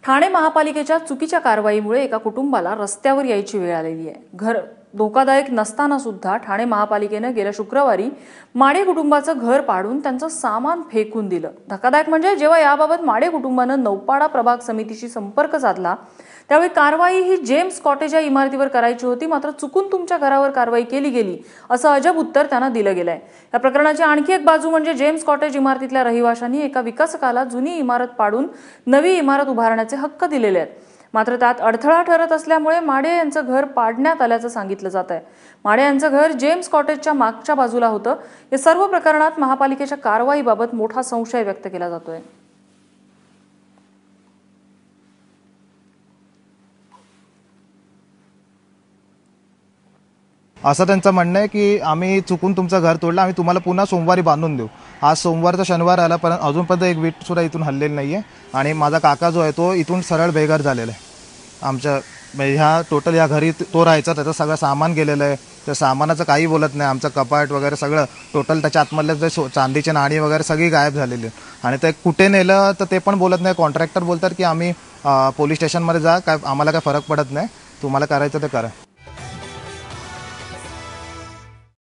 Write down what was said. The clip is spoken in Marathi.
ठाणे महापालिकेच्या चुकीच्या कारवाईमुळे एका कुटुंबाला रस्त्यावर यायची वेळ आलेली आहे। घर धोकादायक नसताना सुद्धा ठाणे महापालिकेने गेल्या शुक्रवारी माडे कुटुंबाचं घर पाडून त्यांचं सामान फेकून दिलं। धक्कादायक म्हणजे जेव्हा याबाबत माडे कुटुंबाने नौपाडा प्रभाग समितीशी संपर्क साधला त्यावेळी कारवाई ही जेम्स कॉटेज या इमारतीवर करायची होती, मात्र चुकून तुमच्या घरावर कारवाई केली गेली असं अजब उत्तर त्यांना दिलं गेलंय। या प्रकरणाची आणखी एक बाजू म्हणजे जेम्स कॉटेज इमारतीतल्या रहिवाशांनी एका विकासकाला जुनी इमारत पाडून नवी इमारत उभारण्याचे हक्क दिलेले आहेत, मात्र त्यात अडथळा ठरत असल्यामुळे माडे यांचं घर पाडण्यात आल्याचं सांगितलं जात आहे। माडे यांचं घर जेम्स कॉटेजच्या मागच्या बाजूला होतं। या सर्व प्रकरणात महापालिकेच्या कारवाईबाबत मोठा संशय व्यक्त केला जातोय। असं त्यांचं म्हणणं आहे की आम्ही चुकून तुमचं घर तोडलं, आम्ही तुम्हाला पुन्हा सोमवारी बांधून देऊ। आज सोमवारचा शनिवार आला पण अजूनपर्यंत एक वीट सुद्धा इथून हललेली नाहीये आणि माझा काका जो आहे तो इथून सरळ बेघर झालेला आहे। आमच्या ह्या टोटल या घरी तो राहायचा, त्याचं सगळं सामान गेलेलं आहे। त्या सामानाचं काही बोलत नाही, आमचं कपाट वगैरे सगळं टोटल त्याच्या आतमधले जे चांदीचे नाणी वगैरे सगळी गायब झालेली आणि ते कुठे नेलं तर ते पण बोलत नाही। कॉन्ट्रॅक्टर बोलतात की आम्ही पोलीस स्टेशनमध्ये जा, काय आम्हाला काय फरक पडत नाही, तुम्हाला करायचं ते करा।